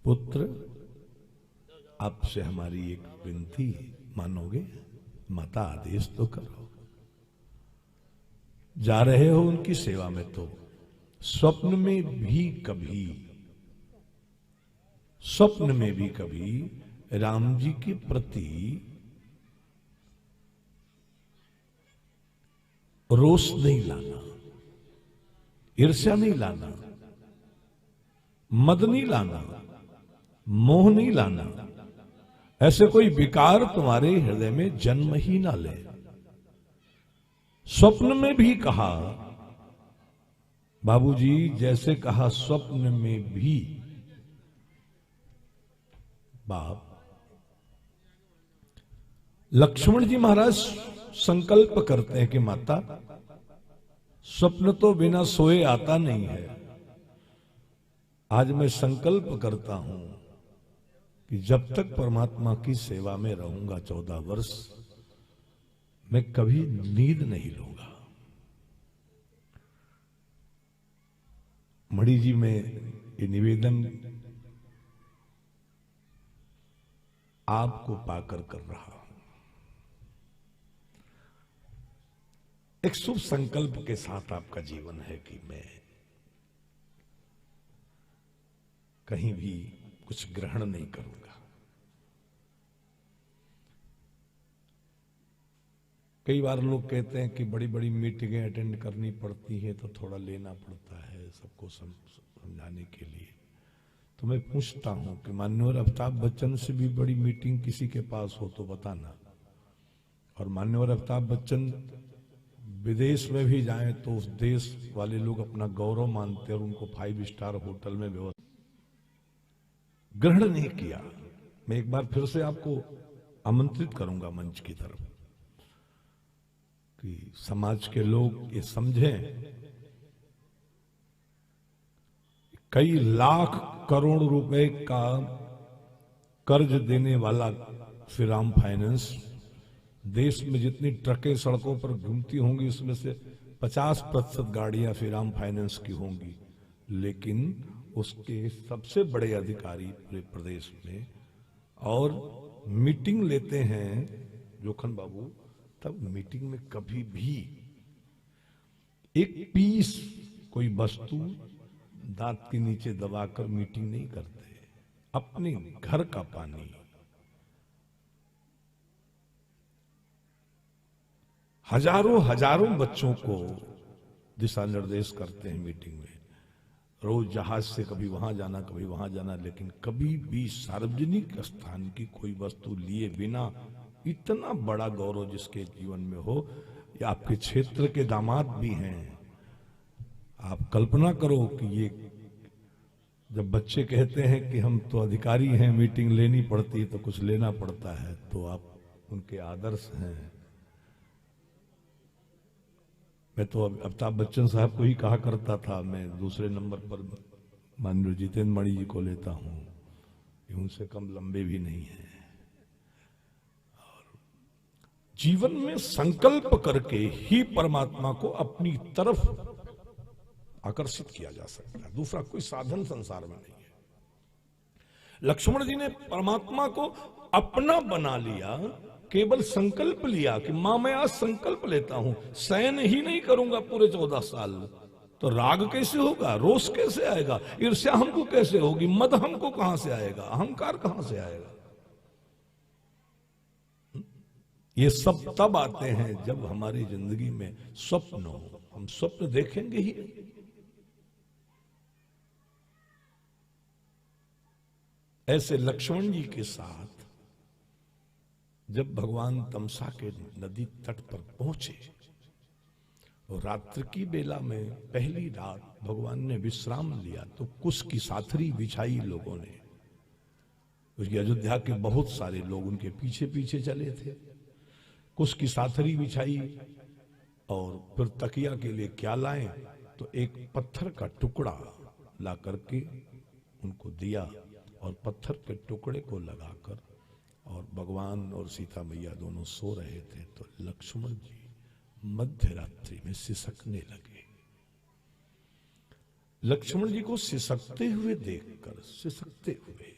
पुत्र, आपसे हमारी एक विनती मानोगे? माता आदेश तो करो। जा रहे हो उनकी सेवा में तो स्वप्न में भी कभी राम जी के प्रति रोष नहीं लाना, ईर्ष्या नहीं लाना, मद नहीं लाना, मोह नहीं लाना। ऐसे कोई विकार तुम्हारे हृदय में जन्म ही ना ले। स्वप्न में भी कहा, बाबूजी जैसे कहा स्वप्न में भी। बाप लक्ष्मण जी महाराज संकल्प करते हैं कि माता, स्वप्न तो बिना सोए आता नहीं है। आज मैं संकल्प करता हूं कि जब तक परमात्मा की सेवा में रहूंगा 14 वर्ष, मैं कभी नींद नहीं लूंगा। मणि जी में ये निवेदन आपको पाकर कर रहा हूं। एक शुभ संकल्प के साथ आपका जीवन है कि मैं कहीं भी कुछ ग्रहण नहीं करूंगा। कई बार लोग कहते हैं कि बड़ी बड़ी मीटिंगें अटेंड करनी पड़ती है तो थोड़ा लेना पड़ता है सबको समझाने के लिए। तो मैं पूछता हूं कि माननीय अमिताभ बच्चन से भी बड़ी मीटिंग किसी के पास हो तो बताना। और माननीय अमिताभ बच्चन विदेश में भी जाएं तो उस देश वाले लोग अपना गौरव मानते हैं और उनको 5 स्टार होटल में व्यवस्था ग्रहण नहीं किया। मैं एक बार फिर से आपको आमंत्रित करूंगा मंच की तरफ कि समाज के लोग ये समझें, कई लाख करोड़ रुपए का कर्ज देने वाला श्रीराम फाइनेंस, देश में जितनी ट्रकें सड़कों पर घूमती होंगी उसमें से 50% गाड़ियां श्रीराम फाइनेंस की होंगी, लेकिन उसके सबसे बड़े अधिकारी पूरे प्रदेश में, और मीटिंग लेते हैं जोखन बाबू, तब मीटिंग में कभी भी एक पीस कोई वस्तु दांत के नीचे दबाकर मीटिंग नहीं करते। अपने घर का पानी, हजारों बच्चों को दिशा निर्देश करते हैं मीटिंग में। रोज जहाज से कभी वहां जाना कभी वहां जाना, लेकिन कभी भी सार्वजनिक स्थान की कोई वस्तु लिए बिना, इतना बड़ा गौरव जिसके जीवन में हो, या आपके क्षेत्र के दामाद भी हैं। आप कल्पना करो कि ये जब बच्चे कहते हैं कि हम तो अधिकारी हैं, मीटिंग लेनी पड़ती है तो कुछ लेना पड़ता है, तो आप उनके आदर्श हैं। मैं तो अमिताभ बच्चन साहब को ही कहा करता था, मैं दूसरे नंबर पर माननीय जितेंद्र मणि जी को लेता हूं, ये उनसे कम लंबे भी नहीं है। और जीवन में संकल्प करके ही परमात्मा को अपनी तरफ आकर्षित किया जा सकता है, दूसरा कोई साधन संसार में नहीं है। लक्ष्मण जी ने परमात्मा को अपना बना लिया, केवल संकल्प लिया कि मां मैं आज संकल्प लेता हूं, शयन ही नहीं करूंगा पूरे 14 साल। तो राग कैसे होगा, रोष कैसे आएगा, ईर्ष्या हमको कैसे होगी, मद हमको कहां से आएगा, अहंकार कहां से आएगा। ये सब तब आते हैं जब हमारी जिंदगी में स्वप्न हो, हम स्वप्न देखेंगे ही। ऐसे लक्ष्मण जी के साथ जब भगवान तमसा के नदी तट पर पहुंचे और रात्रि की बेला में पहली रात भगवान ने विश्राम लिया, तो कुश की साथरी बिछाई लोगों ने। उसकी अयोध्या के बहुत सारे लोग उनके पीछे पीछे चले थे। कुश की साथरी बिछाई और फिर तकिया के लिए क्या लाएं, तो एक पत्थर का टुकड़ा ला करके उनको दिया और पत्थर के टुकड़े को लगाकर, और भगवान और सीता मैया दोनों सो रहे थे, तो लक्ष्मण जी मध्य रात्रि में सिसकने लगे। लक्ष्मण जी को सिसकते हुए देखकर, सिसकते हुए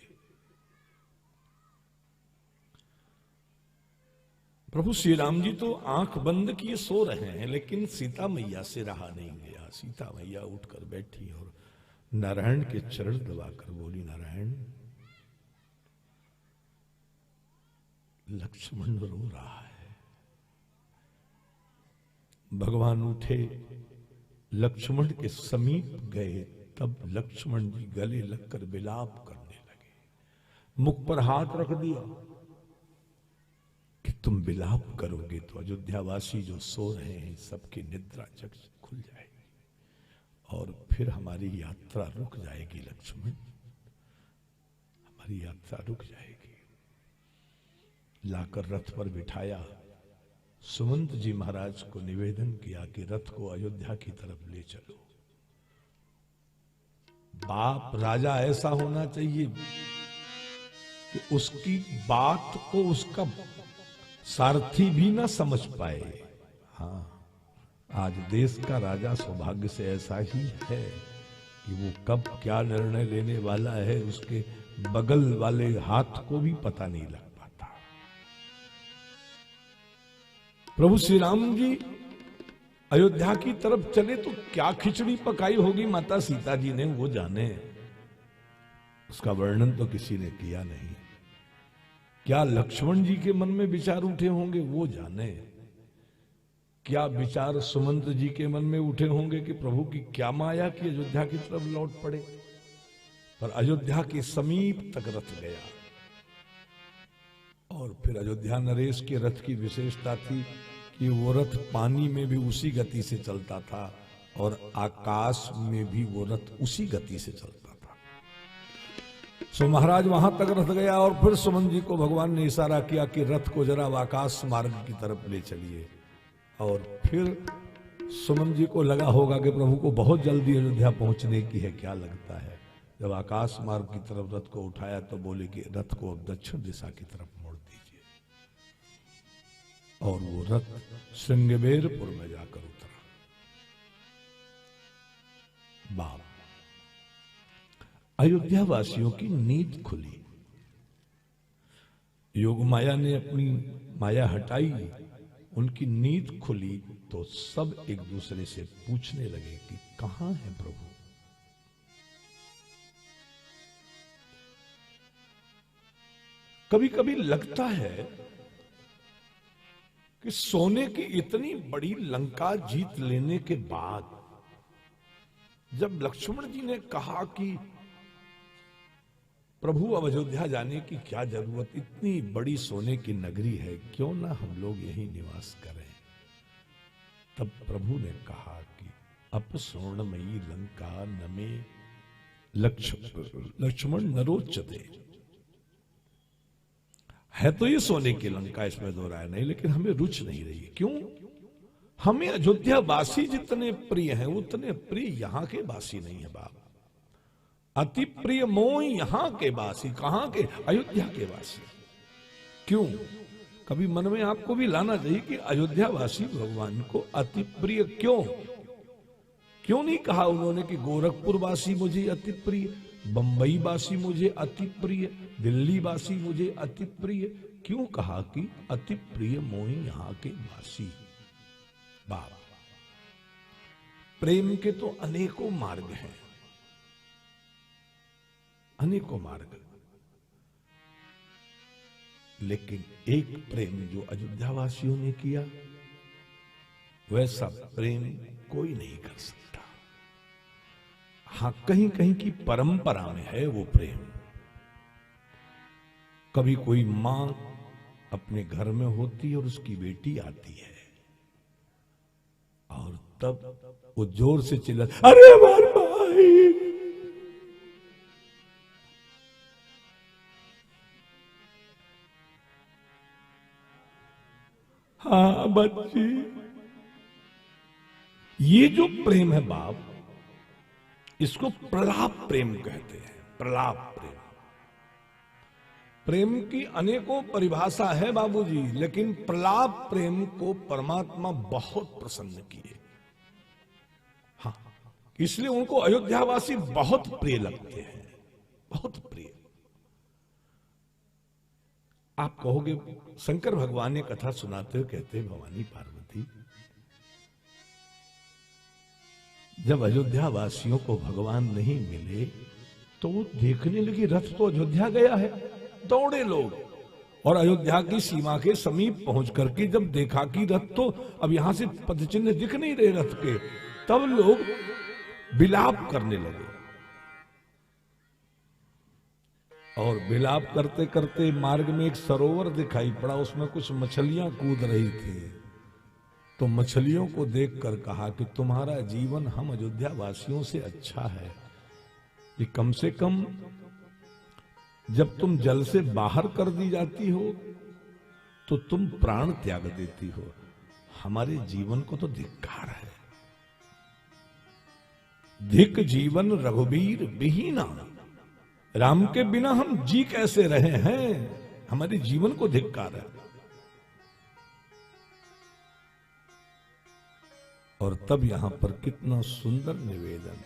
प्रभु श्री राम जी तो आंख बंद किए सो रहे हैं, लेकिन सीता मैया से रहा नहीं गया। सीता मैया उठकर बैठी और नारायण के चरण दबाकर बोली, नारायण, लक्ष्मण रो रहा है। भगवान उठे, लक्ष्मण के समीप गए, तब लक्ष्मण जी गले लगकर विलाप करने लगे। मुख पर हाथ रख दिया कि तुम विलाप करोगे तो अयोध्यावासी जो सो रहे हैं सबकी निद्रा जग खुल जाएगी और फिर हमारी यात्रा रुक जाएगी। लक्ष्मण, हमारी यात्रा रुक जाएगी। लाकर रथ पर बिठाया, सुमंत जी महाराज को निवेदन किया कि रथ को अयोध्या की तरफ ले चलो। बाप राजा ऐसा होना चाहिए कि उसकी बात को उसका सारथी भी ना समझ पाए। हाँ, आज देश का राजा सौभाग्य से ऐसा ही है कि वो कब क्या निर्णय लेने वाला है उसके बगल वाले हाथ को भी पता नहीं लग पाता। प्रभु श्री राम जी अयोध्या की तरफ चले तो क्या खिचड़ी पकाई होगी माता सीता जी ने, वो जाने। उसका वर्णन तो किसी ने किया नहीं। क्या लक्ष्मण जी के मन में विचार उठे होंगे, वो जाने। क्या विचार सुमंत जी के मन में उठे होंगे कि प्रभु की क्या माया कि अयोध्या की तरफ लौट पड़े। पर अयोध्या के समीप तक रथ गया और फिर अयोध्या नरेश के रथ की विशेषता थी कि वो रथ पानी में भी उसी गति से चलता था और आकाश में भी वो रथ उसी गति से चलता था। सो महाराज वहां तक रथ गया और फिर सुमन जी को भगवान ने इशारा किया कि रथ को जरा आकाश मार्ग की तरफ ले चलिए। और फिर सुमन जी को लगा होगा कि प्रभु को बहुत जल्दी अयोध्या पहुंचने की है, क्या लगता है। जब आकाश मार्ग की तरफ रथ को उठाया तो बोले कि रथ को दक्षिण दिशा की तरफ मोड़ दीजिए। और वो रथ श्रृंगबेरपुर में जाकर उतरा। बाप, अयोध्या वासियों की नींद खुली। योग माया ने अपनी माया हटाई, उनकी नींद खुली तो सब एक दूसरे से पूछने लगे कि कहां है प्रभु। कभी कभी लगता है कि सोने की इतनी बड़ी लंका जीत लेने के बाद जब लक्ष्मण जी ने कहा कि प्रभु अब अयोध्या जाने की क्या जरूरत, इतनी बड़ी सोने की नगरी है, क्यों ना हम लोग यहीं निवास करें। तब प्रभु ने कहा कि अप स्वर्णमयी लंका नमे लक्ष्मण नरोचते। है तो ये सोने की लंका, इसमें दो राय नहीं, लेकिन हमें रुच नहीं रही। क्यों? हमें अयोध्या वासी जितने प्रिय हैं उतने प्रिय यहां के वासी नहीं है बाप। अति प्रिय मोह यहां के वासी, कहां के? अयोध्या के वासी। क्यों? कभी मन में आपको भी लाना चाहिए कि अयोध्या वासी भगवान को अति प्रिय क्यों? क्यों नहीं कहा उन्होंने कि गोरखपुर वासी मुझे अति प्रिय, बंबई वासी मुझे अति प्रिय, दिल्ली वासी मुझे अति प्रिय? क्यों कहा कि अति प्रिय मोह यहां के वासी? बाप, प्रेम के तो अनेकों मार्ग हैं, अनेकों मार्ग, लेकिन एक प्रेम जो अयोध्या वासियों ने किया वैसा प्रेम कोई नहीं कर सकता। हां, कहीं कहीं की परंपरा में है वो प्रेम। कभी कोई मां अपने घर में होती है और उसकी बेटी आती है और तब वो जोर से चिल्ला, अरे हमारे भाई, हाँ बच्ची। ये जो प्रेम है बाप, इसको प्रलाप प्रेम कहते हैं। प्रलाप प्रेम, प्रेम की अनेकों परिभाषा है बाबूजी, लेकिन प्रलाप प्रेम को परमात्मा बहुत प्रसन्न किए। हाँ, इसलिए उनको अयोध्यावासी बहुत प्रिय लगते हैं, बहुत प्रिय। आप कहोगे शंकर भगवान ने कथा सुनाते हुए कहते भवानी पार्वती, जब अयोध्या वासियों को भगवान नहीं मिले तो वो देखने लगी रथ तो अयोध्या गया है, दौड़े लोग और अयोध्या की सीमा के समीप पहुंच करके जब देखा कि रथ तो अब यहां से पदचिन्ह दिख नहीं रहे रथ के, तब लोग विलाप करने लगे। और विलाप करते करते मार्ग में एक सरोवर दिखाई पड़ा, उसमें कुछ मछलियां कूद रही थी। तो मछलियों को देखकर कहा कि तुम्हारा जीवन हम अयोध्या वासियों से अच्छा है, कि कम से कम जब तुम जल से बाहर कर दी जाती हो तो तुम प्राण त्याग देती हो, हमारे जीवन को तो धिक्कार है। धिक जीवन रघुबीर विहीना, राम के बिना हम जी कैसे रहे हैं, हमारे जीवन को धिक्कार है। और तब यहां पर कितना सुंदर निवेदन,